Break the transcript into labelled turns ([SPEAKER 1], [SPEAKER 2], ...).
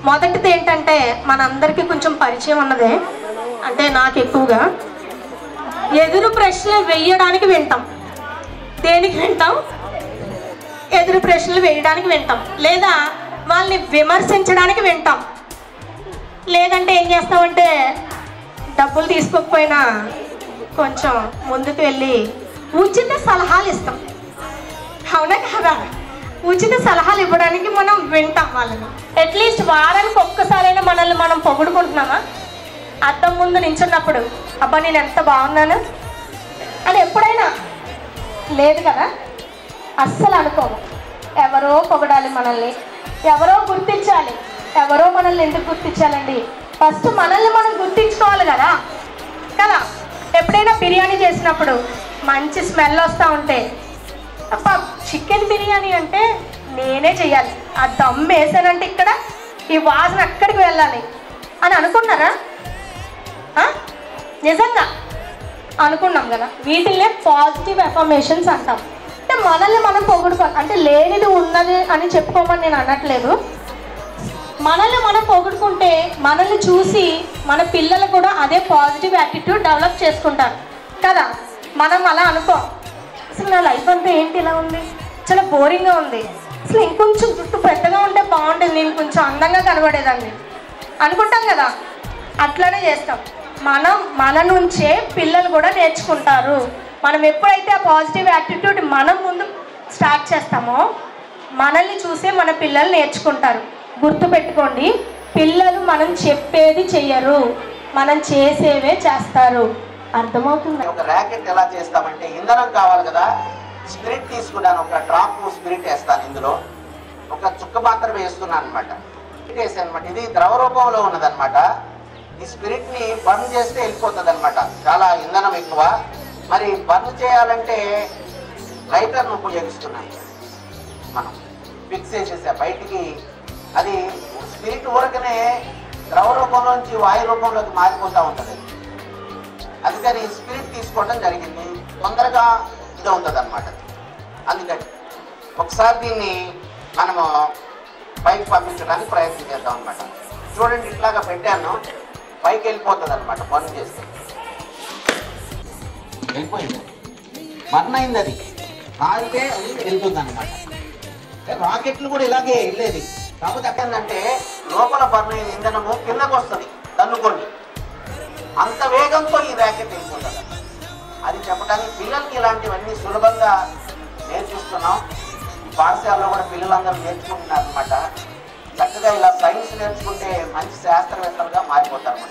[SPEAKER 1] మొదటిది ఏంటంటే మనందరికీ కొంచెం పరిచయం ఉన్నదే, అంటే నాకు ఎక్కువగా ఎదురు ప్రశ్నలు వేయడానికి వింటాం. దేనికి వింటాం? ఎదురు ప్రశ్నలు వేయడానికి వింటాం, లేదా వాళ్ళని విమర్శించడానికి వింటాం. లేదంటే ఏం చేస్తామంటే డబ్బులు తీసుకోకపోయినా కొంచెం ముందుకు వెళ్ళి ఉచిత సలహాలు ఇస్తాం. అవునా కదా? ఉచిత సలహాలు ఇవ్వడానికి మనం వింటాం వాళ్ళని. అట్లీస్ట్ వారానికి ఒక్కసారైనా మనల్ని మనం పొగుడుకుంటున్నామా? అద్దం ముందు నించున్నప్పుడు అబ్బా నేను ఎంత బాగున్నాను అని ఎప్పుడైనా? లేదు కదా, అస్సలు అనుకోము. ఎవరో పొగడాలి మనల్ని, ఎవరో గుర్తించాలి. ఎవరో మనల్ని ఎందుకు గుర్తించాలండి? ఫస్ట్ మనల్ని మనం గుర్తించుకోవాలి కదా. కదా, ఎప్పుడైనా బిర్యానీ చేసినప్పుడు మంచి స్మెల్ వస్తూ ఉంటే అబ్బా చికెన్ బిర్యానీ అంటే నేనే చెయ్యాలి, ఆ దమ్ వేసానంటే ఇక్కడ ఈ వాసన అక్కడికి వెళ్ళాలి అని అనుకున్నారా? నిజంగా అనుకున్నాం కదా. వీటిల్నే పాజిటివ్ ఎఫర్మేషన్స్ అంటాం. అంటే మనల్ని మనం పొగుడుకోవాలి. అంటే లేనిది ఉన్నది అని చెప్పుకోమని నేను అనట్లేదు. మనల్ని మనం పొగుడుకుంటే మనల్ని చూసి మన పిల్లలు కూడా అదే పాజిటివ్ యాటిట్యూడ్ డెవలప్ చేసుకుంటారు కదా. మనం అలా అనుకో, అసలు నా లైఫ్ అంతా ఏంటి ఇలా ఉంది, చాలా బోరింగ్గా ఉంది, అసలు ఇంకొంచెం జుట్టు పెద్దగా ఉంటే బాగుంటుంది, నేను కొంచెం అందంగా కనబడేదాన్ని అనుకుంటాం కదా. అట్లానే చేస్తాం. మన నుంచే పిల్లలు కూడా నేర్చుకుంటారు. మనం ఎప్పుడైతే ఆ పాజిటివ్ యాటిట్యూడ్ మనం ముందు స్టార్ట్ చేస్తామో మనల్ని చూసే మన పిల్లలు నేర్చుకుంటారు. గుర్తుపెట్టుకోండి, పిల్లలు మనం చెప్పేది చెయ్యరు, మనం చేసేవే చేస్తారు. అర్థమవుతుంది?
[SPEAKER 2] ఒక ర్యాకెట్ ఎలా చేస్తామంటే ఇంధనం కావాలి కదా. స్పిరిట్ తీసుకున్నాను, ఒక డ్రాప్ స్పిరిట్ వేస్తాను, ఇందులో ఒక చుక్క మాత్రమే వేస్తున్నాను అనమాట. వేసాను అనమాట. ఇది ద్రవ రూపంలో ఉన్నదనమాట. ఈ స్పిరిట్ ని బర్న్ చేస్తే వెళ్ళిపోతుంది అనమాట. చాలా ఇంధనం ఎక్కువ. మరి బర్న్ చేయాలంటే లైటర్ను ఉపయోగిస్తున్నాం మనం. ఫిక్స్ చేసేసా బయటికి. అది స్పిరిట్ ఊరకనే ద్రవ రూపంలోంచి వాయు రూపంలోకి మారిపోతూ ఉంటుంది. అందుకని స్పిరిట్ తీసుకోవడం జరిగింది. తొందరగా ఇది అవుతుంది అనమాట. అందుకని ఒకసారి దీన్ని మనము పైకి పంపించడానికి ప్రయత్నం చేద్దాం అనమాట. చూడండి, ఇట్లాగా పెట్టాను, పైకి వెళ్ళిపోతుంది అనమాట. బర్న్ చేస్తే వెళ్ళిపోయింది, బర్న్ అయింది. అది కాలితే అది వెళ్తుంది అనమాట. రాకెట్లు కూడా ఇలాగే వెళ్ళేది. కాకపోతే ఎక్కడంటే లోపల బర్న్ అయిన ఇంధనము కిందకు వస్తుంది తన్నుకోండి. అంత వేగంతో ఈ ర్యాకెట్ వెళ్ళిపోతుంది. అది చెప్పడానికి పిల్లలకి ఇలాంటివన్నీ సులభంగా నేర్పిస్తున్నాం. పాఠశాలలో కూడా పిల్లలందరూ నేర్చుకుంటున్నారు అనమాట. చక్కగా ఇలా సైన్స్ నేర్చుకుంటే మంచి శాస్త్రవేత్తలుగా మారిపోతారు.